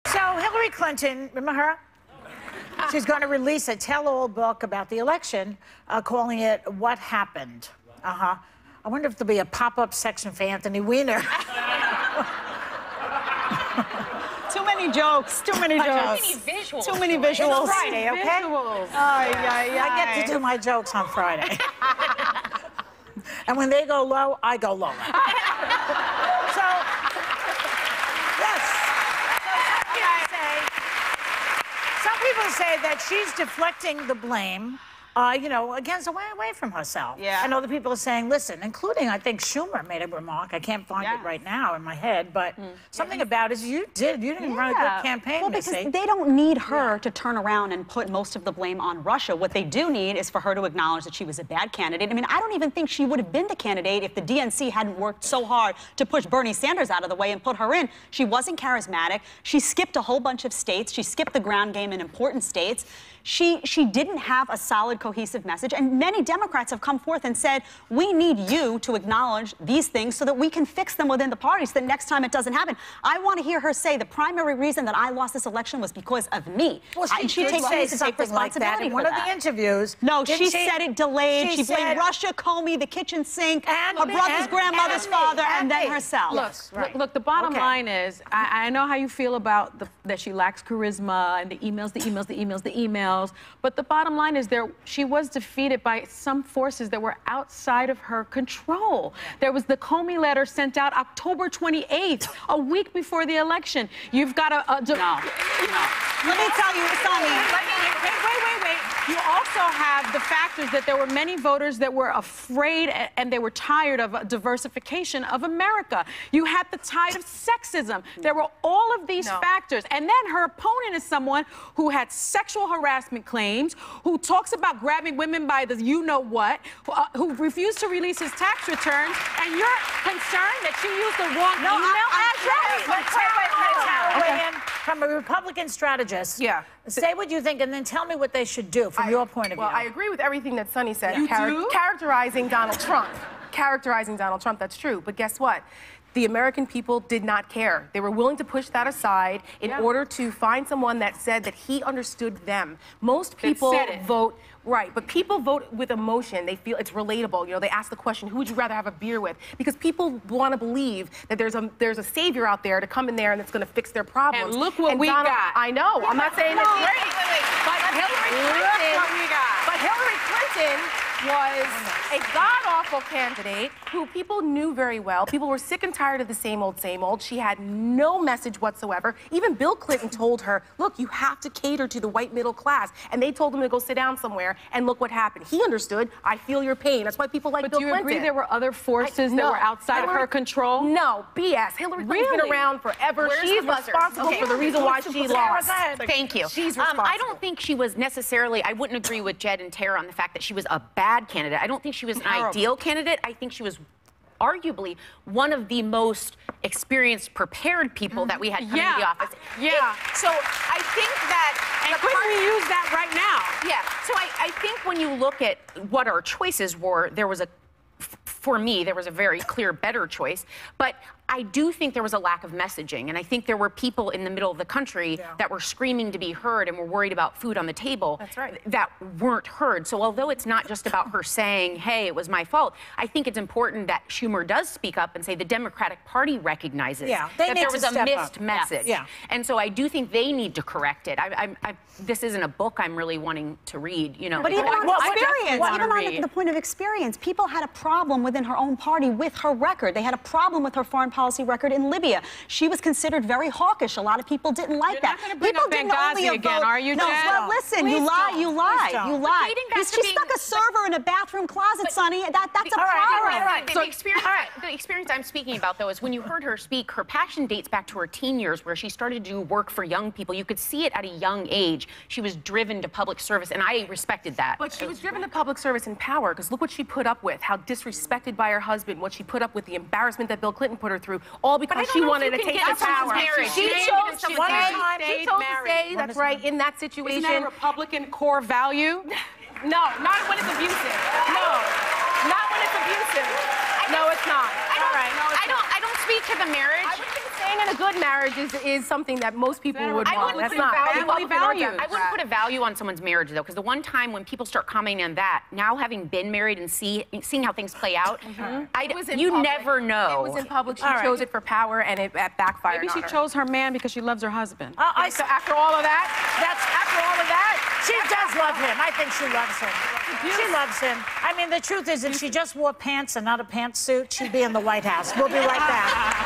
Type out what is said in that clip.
So Hillary Clinton, remember her? She's going to release a tell-all book about the election, calling it What Happened. I wonder if there'll be a pop-up section for Anthony Weiner. Too many jokes. Too many jokes. Too many visuals. Too many visuals. It's Friday, okay? Visuals. I get to do my jokes on Friday. And when they go low, I go lower. So, yes. Some people say that she's deflecting the blame, away from herself. Yeah. And other people are saying, listen, including, I think, Schumer made a remark. I can't find it right now in my head, but something about it is you didn't run a good campaign, well, because Missy. they don't need her to turn around and put most of the blame on Russia. What they do need is for her to acknowledge that she was a bad candidate. I mean, I don't even think she would have been the candidate if the DNC hadn't worked so hard to push Bernie Sanders out of the way and put her in. She wasn't charismatic. She skipped a whole bunch of states. She skipped the ground game in important states. She didn't have a solid, cohesive message, and many Democrats have come forth and said, we need you to acknowledge these things so that we can fix them within the party so that next time it doesn't happen. I want to hear her say the primary reason that I lost this election was because of me. Well, she did say something like that in one of the interviews. No, she said it delayed. She blamed Russia, Comey, the kitchen sink, her brother's grandmother's father, and then herself. Look, the bottom line is, I know how you feel about that she lacks charisma and the emails, but the bottom line is she was defeated by some forces that were outside of her control. There was the Comey letter sent out October 28th, a week before the election. You've got to... No. Let me tell you, Wait. You also have the factors that there were many voters that were afraid and they were tired of diversification of America. You had the tide of sexism. There were all of these factors. And then her opponent is someone who had sexual harassment claims, who talks about grabbing women by the you-know-what, who refused to release his tax returns, and you're concerned that she used the wrong email address? From a Republican strategist, say what you think and then tell me what they should do from your point of view. Well, I agree with everything that Sonny said. You do? Characterizing Donald Trump. Characterizing Donald Trump, that's true. But guess what? The American people did not care. They were willing to push that aside in order to find someone that said that he understood them. Most people vote, but people vote with emotion. They feel it's relatable. You know, they ask the question, who would you rather have a beer with? Because people want to believe that there's a savior out there to come in there and it's going to fix their problems. And look what we got. I know. I'm not saying it's great. But Hillary Clinton was a god-awful candidate who people knew very well. People were sick and tired of the same old, same old. She had no message whatsoever. Even Bill Clinton told her, look, you have to cater to the white middle class. And they told him to go sit down somewhere, and look what happened. He understood, I feel your pain. That's why people like Bill Clinton. But do you agree there were other forces that were outside of her control? No, BS. Hillary Clinton's been around forever. She's responsible for the reason why she lost. Thank you. She's responsible. I don't think she was necessarily, I wouldn't agree with Jed and Tara on the fact that she was a bad candidate. I don't think she was an ideal candidate. I think she was arguably one of the most experienced, prepared people that we had come into the office. So I think that... And couldn't we use that right now? Yeah. So I think when you look at what our choices were, there was for me, there was a very clear, better choice. But I do think there was a lack of messaging. And I think there were people in the middle of the country that were screaming to be heard and were worried about food on the table that weren't heard. So although it's not just about her saying, hey, it was my fault, I think it's important that Schumer does speak up and say the Democratic Party recognizes that there was a missed message. And so I do think they need to correct it. This isn't a book I'm really wanting to read, you know. But even on experience, even on the point of experience, people had a problem within her own party with her record. They had a problem with her foreign policy record in Libya. She was considered very hawkish. A lot of people didn't like that. People didn't only vote again, are you, Jen? Well, listen, you lie. She stuck a server in a bathroom closet, Sonny. That's a problem. The experience I'm speaking about, though, is when you heard her speak, her passion dates back to her teen years, where she started to do work for young people. You could see it at a young age. She was driven to public service, and I respected that. But she was driven to public service in power, because look what she put up with, how disrespected by her husband, what she put up with, the embarrassment that Bill Clinton put her through, all because she wanted to take the power. She chose to stay, that's right, in that situation. Isn't that a Republican core value? No, not when it's abusive. No, not when it's abusive. No, it's not. I don't speak to the marriage. I wouldn't even say staying in a good marriage is something that most people would I want. wouldn't That's put not value. family values. I wouldn't put a value on someone's marriage though, because the one time when people start commenting on that, now having been married and seeing how things play out, you never know. It was in public. She chose it for power, and it backfired. Maybe she chose her man because she loves her husband. So after all of that, She does love him. I think she loves him. She loves him. I mean, the truth is, if she just wore pants and not a pantsuit, she'd be in the White House. We'll be right back.